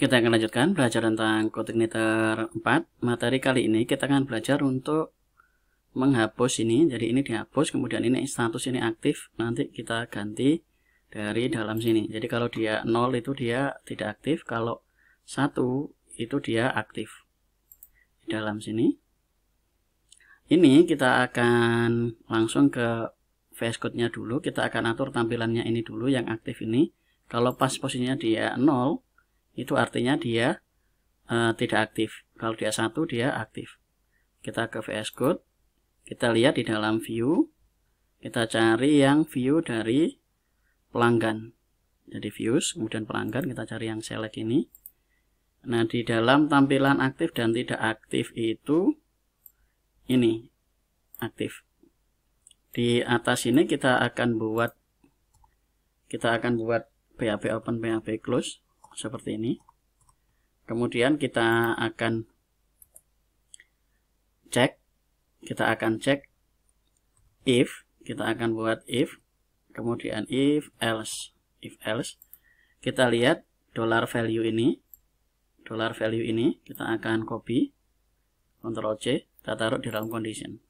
Kita akan lanjutkan belajar tentang CodeIgniter 4. Materi kali ini kita akan belajar untuk menghapus ini. Jadi ini dihapus, kemudian ini status ini aktif. Nanti kita ganti dari dalam sini. Jadi kalau dia 0 itu dia tidak aktif, kalau 1 itu dia aktif. Di dalam sini. Ini kita akan langsung ke VS Code-nya dulu. Kita akan atur tampilannya ini dulu yang aktif ini. Kalau pas posisinya dia 0, itu artinya dia tidak aktif. Kalau dia 1 dia aktif. Kita ke VS Code, kita lihat di dalam view, kita cari yang view dari pelanggan. Jadi views, kemudian pelanggan, kita cari yang select ini. Nah, di dalam tampilan aktif dan tidak aktif itu ini aktif. Di atas ini kita akan buat PHP open, PHP close seperti ini. Kemudian kita akan cek if, kita akan buat if, kemudian if else. Kita lihat $value ini kita akan copy, Ctrl C, kita taruh di dalam condition.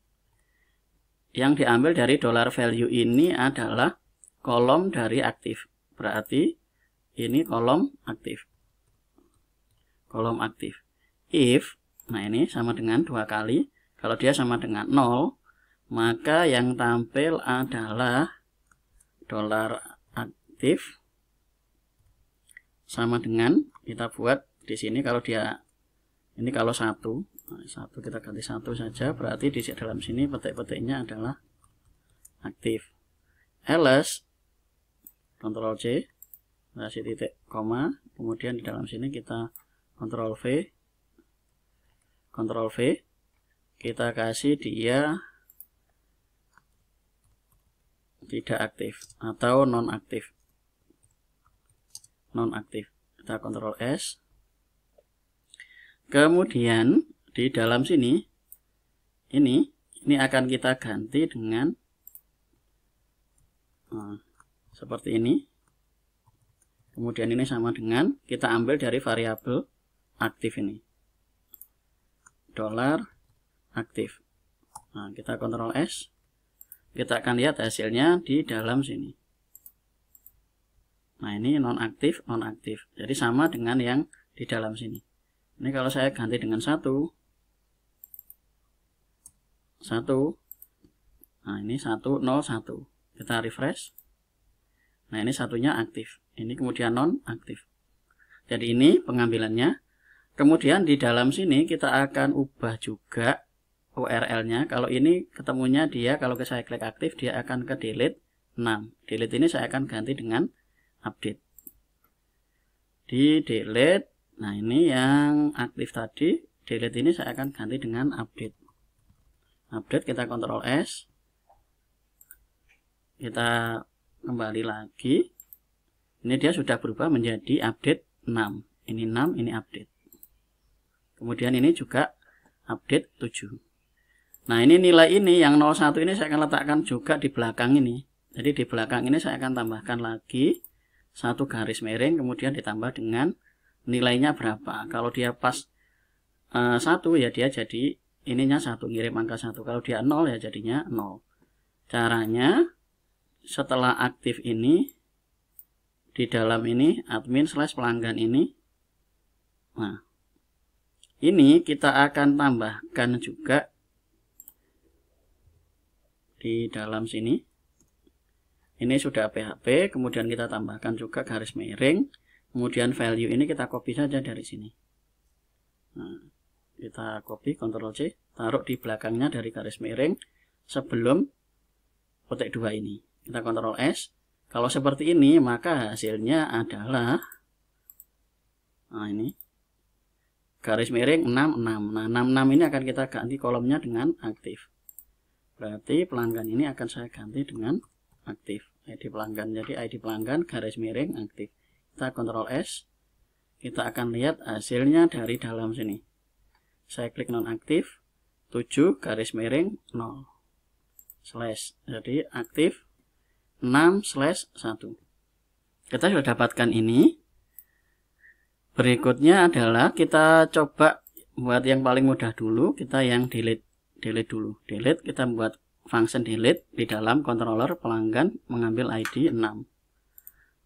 Yang diambil dari $value ini adalah kolom dari aktif, berarti ini kolom aktif. If, nah ini sama dengan 2 kali. Kalau dia sama dengan 0, maka yang tampil adalah $aktif sama dengan, kita buat di sini kalau dia ini kalau 1, kita ganti 1 saja, berarti di dalam sini petik-petiknya adalah aktif. Else, Ctrl C, kasih titik koma, kemudian di dalam sini kita Ctrl V, kita kasih dia tidak aktif atau non aktif. Kita Ctrl S. Kemudian di dalam sini ini akan kita ganti dengan seperti ini. Kemudian ini sama dengan kita ambil dari variabel aktif ini, $aktif. Nah, kita Ctrl S, kita akan lihat hasilnya di dalam sini. Nah, ini non aktif. Jadi sama dengan yang di dalam sini. Ini kalau saya ganti dengan 1. Nah, ini 101. Kita refresh. Nah, ini satunya aktif. Ini kemudian non aktif. Jadi ini pengambilannya. Kemudian di dalam sini kita akan ubah juga URL-nya. Kalau ini ketemunya dia, kalau saya klik aktif, dia akan ke delete 6. Delete ini saya akan ganti dengan update. Di delete, nah ini yang aktif tadi, delete ini saya akan ganti dengan update. Update, kita Ctrl S. Kita kembali lagi. Ini dia sudah berubah menjadi update 6. Ini 6, ini update. Kemudian ini juga update 7. Nah, ini nilai ini yang 01 ini saya akan letakkan juga di belakang ini. Jadi di belakang ini saya akan tambahkan lagi 1 garis miring, kemudian ditambah dengan nilainya berapa. Kalau dia pas 1 ya dia jadi ininya 1, ngirim angka 1. Kalau dia 0 ya jadinya 0. Caranya setelah aktif ini, di dalam ini admin/pelanggan ini, nah ini kita akan tambahkan juga di dalam sini. Ini sudah PHP, kemudian kita tambahkan juga garis miring, kemudian value ini kita copy saja dari sini. Nah, kita copy, Ctrl C, taruh di belakangnya dari garis miring sebelum petik 2 ini. Kita Ctrl S. Kalau seperti ini, maka hasilnya adalah, nah ini garis miring 66. Nah, 66 ini akan kita ganti kolomnya dengan aktif. Berarti pelanggan ini akan saya ganti dengan aktif. ID pelanggan, jadi ID pelanggan garis miring aktif. Kita Ctrl S. Kita akan lihat hasilnya dari dalam sini. Saya klik nonaktif, 7 garis miring 0 slash. Jadi aktif 6/1. Kita sudah dapatkan ini. Berikutnya adalah kita coba buat yang paling mudah dulu, kita yang delete dulu. Delete, kita buat function delete di dalam controller pelanggan mengambil ID 6.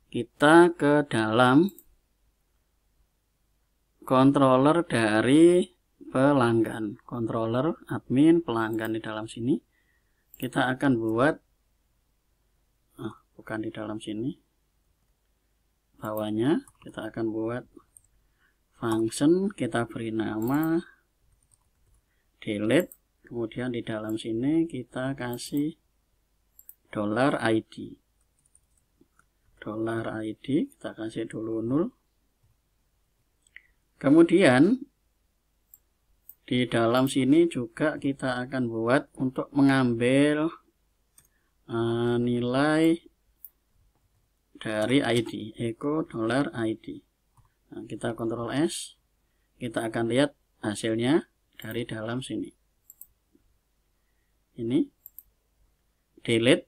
Kita ke dalam controller dari pelanggan, controller admin pelanggan. Di dalam sini kita akan buat bukan di dalam sini, bawahnya kita akan buat function, kita beri nama delete, kemudian di dalam sini kita kasih $id. $id kita kasih dulu 0. Kemudian di dalam sini juga kita akan buat untuk mengambil nilai dari ID, echo $id. Nah, kita Ctrl S, kita akan lihat hasilnya dari dalam sini. Ini delete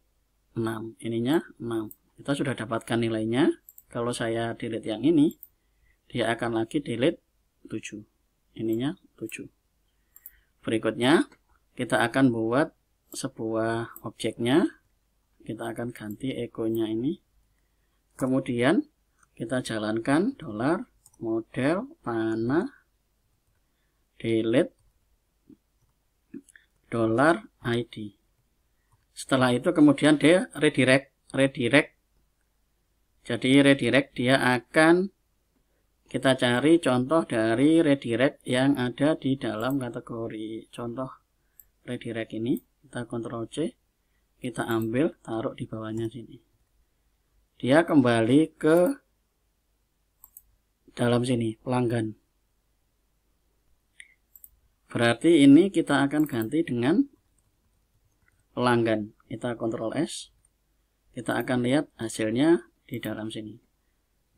6, ininya 6. Kita sudah dapatkan nilainya. Kalau saya delete yang ini, dia akan lagi delete 7. Ininya 7. Berikutnya, kita akan buat sebuah objeknya. Kita akan ganti echo-nya ini. Kemudian kita jalankan $model panah delete $id. Setelah itu kemudian dia redirect. Jadi redirect dia akan, kita cari contoh dari redirect yang ada di dalam kategori. Contoh redirect ini kita Ctrl C, kita ambil, taruh di bawahnya sini. Dia kembali ke dalam sini, pelanggan. Berarti ini kita akan ganti dengan pelanggan. Kita Ctrl S, kita akan lihat hasilnya di dalam sini.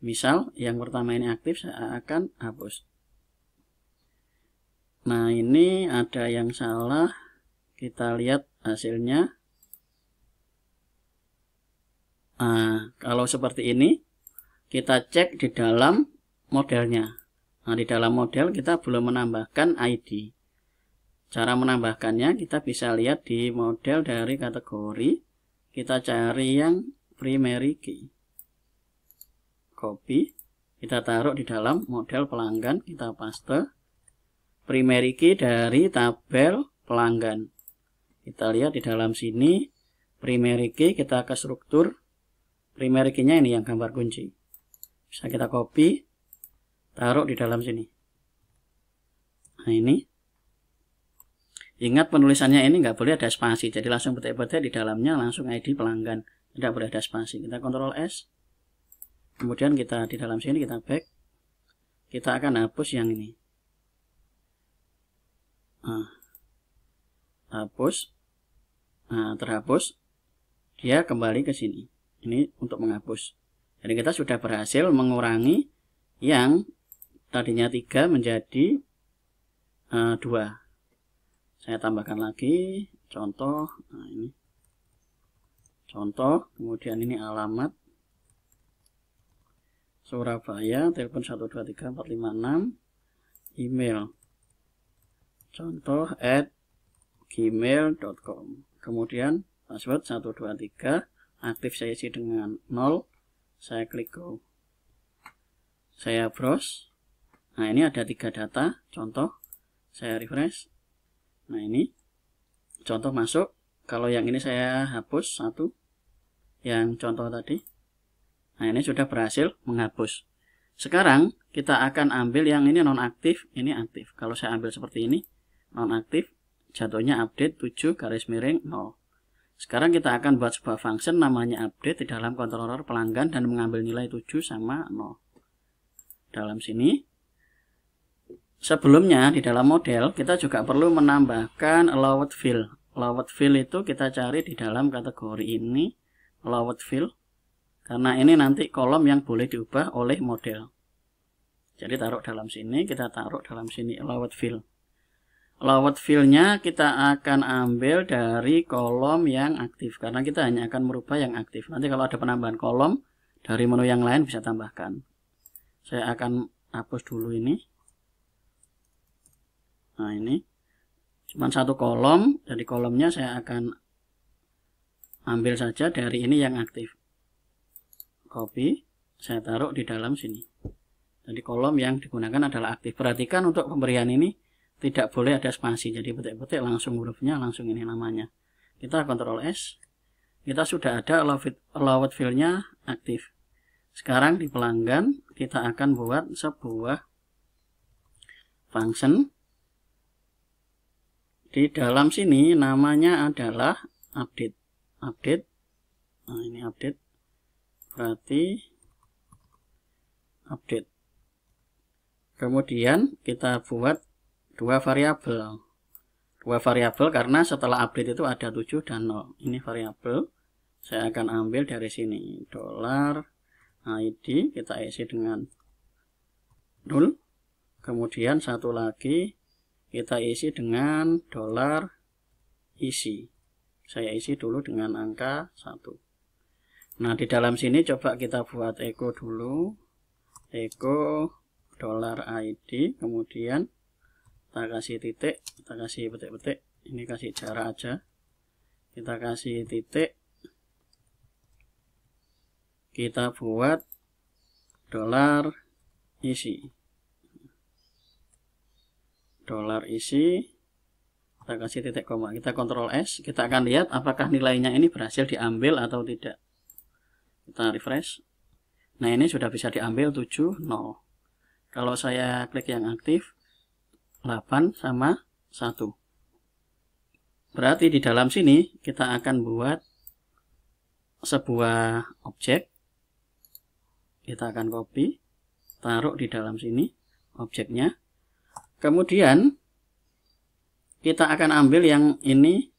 Misal yang pertama ini aktif, saya akan hapus. Nah, ini ada yang salah. Kita lihat hasilnya. Nah, kalau seperti ini, kita cek di dalam modelnya. Nah, di dalam model kita belum menambahkan ID. Cara menambahkannya kita bisa lihat di model dari kategori. Kita cari yang primary key. Copy, kita taruh di dalam model pelanggan, kita paste. Primary key dari tabel pelanggan. Kita lihat di dalam sini, primary key, kita ke struktur. Primary key-nya ini yang gambar kunci. Bisa kita copy, taruh di dalam sini. Nah, ini. Ingat penulisannya ini nggak boleh ada spasi. Jadi langsung petik-petik di dalamnya langsung ID pelanggan. Tidak boleh ada spasi. Kita Ctrl S. Kemudian kita di dalam sini kita back. Kita akan hapus yang ini. Nah, hapus. Nah, terhapus. Dia kembali ke sini. Ini untuk menghapus. Jadi kita sudah berhasil mengurangi yang tadinya 3 menjadi 2. Saya tambahkan lagi contoh. Nah, ini contoh, kemudian ini alamat Surabaya, telepon 1234556, email contoh @gmail.com, kemudian password 123, aktif saya isi dengan 0, saya klik go, saya browse. Nah, ini ada 3 data contoh, saya refresh. Nah, ini contoh masuk. Kalau yang ini saya hapus 1, yang contoh tadi. Nah, ini sudah berhasil menghapus. Sekarang kita akan ambil yang ini nonaktif, ini aktif. Kalau saya ambil seperti ini, nonaktif, jatuhnya update 7_0. Sekarang kita akan buat sebuah function namanya update di dalam controller pelanggan dan mengambil nilai 7 sama 0. Dalam sini, sebelumnya di dalam model kita juga perlu menambahkan allowed field. Allowed field itu kita cari di dalam kategori ini, allowed field. Karena ini nanti kolom yang boleh diubah oleh model. Jadi taruh dalam sini, kita taruh dalam sini allowed field. Allowed field-nya kita akan ambil dari kolom yang aktif. Karena kita hanya akan merubah yang aktif. Nanti kalau ada penambahan kolom, dari menu yang lain bisa tambahkan. Saya akan hapus dulu ini. Nah, ini cuma satu kolom, jadi kolomnya saya akan ambil saja dari ini yang aktif. Copy, saya taruh di dalam sini. Jadi kolom yang digunakan adalah aktif. Perhatikan untuk pemberian ini tidak boleh ada spasi, jadi petik-petik langsung hurufnya, langsung ini namanya. Kita Ctrl S. Kita sudah ada allowed field-nya aktif. Sekarang di pelanggan kita akan buat sebuah function. Di dalam sini namanya adalah update. Update. Nah, ini update. Berarti update. Kemudian kita buat dua variabel. Dua variabel karena setelah update itu ada 7 dan 0. Ini variabel. Saya akan ambil dari sini. $id kita isi dengan 0. Kemudian satu lagi kita isi dengan $isi. Saya isi dulu dengan angka 1. Nah, di dalam sini coba kita buat echo dulu. Echo $id, kemudian kita kasih titik, kita kasih petik-petik, ini kasih jarak aja, kita kasih titik, kita buat $isi, kita kasih titik koma, kita Ctrl S, kita akan lihat apakah nilainya ini berhasil diambil atau tidak. Kita refresh. Nah, ini sudah bisa diambil 7, 0. Kalau saya klik yang aktif, 8 sama 1. Berarti di dalam sini kita akan buat sebuah objek. Kita akan copy, taruh di dalam sini objeknya. Kemudian kita akan ambil yang ini,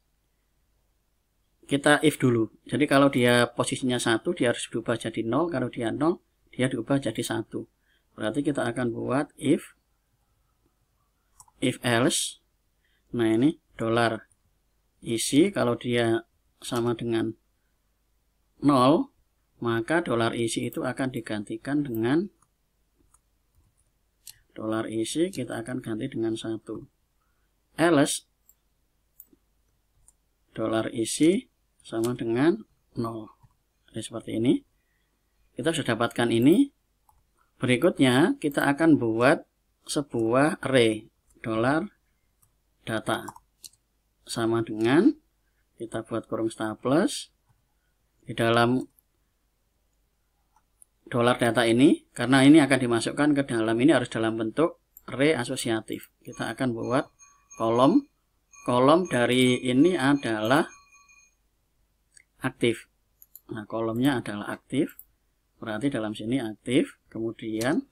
kita if dulu. Jadi kalau dia posisinya 1, dia harus berubah jadi 0. Kalau dia 0, dia diubah jadi 1. Berarti kita akan buat if else. Nah, ini $isi, kalau dia sama dengan 0, maka $isi itu akan digantikan dengan $isi, kita akan ganti dengan 1. Else $isi sama dengan 0. Jadi seperti ini. Kita sudah dapatkan ini. Berikutnya kita akan buat sebuah array $data sama dengan, kita buat kurung staples di dalam $data ini, karena ini akan dimasukkan ke dalam ini harus dalam bentuk array asosiatif. Kita akan buat kolom dari ini adalah aktif. Nah, kolomnya adalah aktif, berarti dalam sini aktif. Kemudian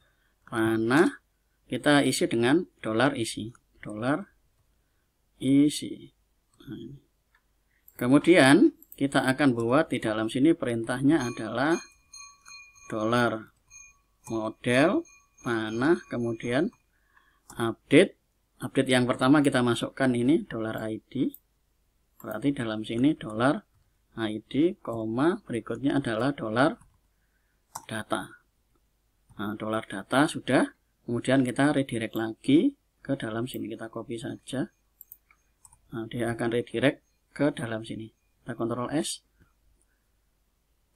panah kita isi dengan $isi. Nah, kemudian kita akan buat di dalam sini perintahnya adalah $model panah, kemudian update. Update yang pertama kita masukkan ini $id. Berarti dalam sini $id, berikutnya adalah $data. Nah, $data sudah. Kemudian kita redirect lagi ke dalam sini. Kita copy saja. Nah, dia akan redirect ke dalam sini. Kita Ctrl S.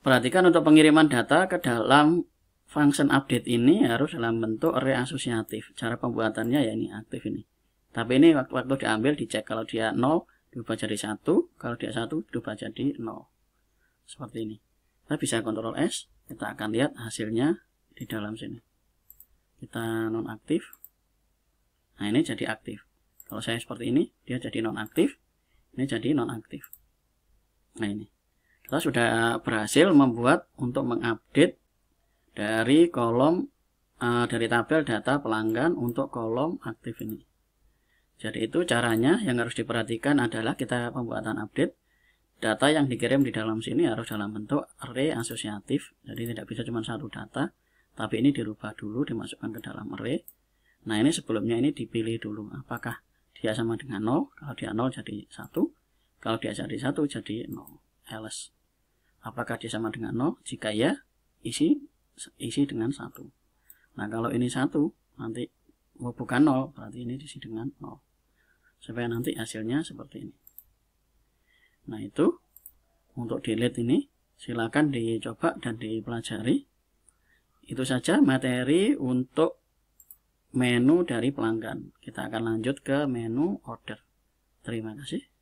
Perhatikan untuk pengiriman data ke dalam function update ini harus dalam bentuk array asosiatif. Cara pembuatannya ya ini aktif ini. Tapi ini waktu diambil dicek, kalau dia 0 diubah jadi 1, kalau dia 1 diubah jadi 0. Seperti ini. Kita bisa Ctrl S, kita akan lihat hasilnya di dalam sini. Kita nonaktif. Nah, ini jadi aktif. Kalau saya seperti ini, dia jadi nonaktif. Ini jadi nonaktif. Nah, ini. Kita sudah berhasil membuat untuk mengupdate dari kolom dari tabel data pelanggan untuk kolom aktif ini. Jadi itu caranya. Yang harus diperhatikan adalah kita pembuatan update. Data yang dikirim di dalam sini harus dalam bentuk array asosiatif. Jadi tidak bisa cuma satu data. Tapi ini dirubah dulu, dimasukkan ke dalam array. Nah, ini sebelumnya ini dipilih dulu. Apakah dia sama dengan 0? Kalau dia 0 jadi 1. Kalau dia jadi 1 jadi 0. Else. Apakah dia sama dengan 0? Jika ya, isi dengan 1. Nah kalau ini 1 nanti bukan 0, berarti ini diisi dengan 0, supaya nanti hasilnya seperti ini. Nah itu untuk delete ini silakan dicoba dan dipelajari. Itu saja materi untuk menu dari pelanggan. Kita akan lanjut ke menu order. Terima kasih.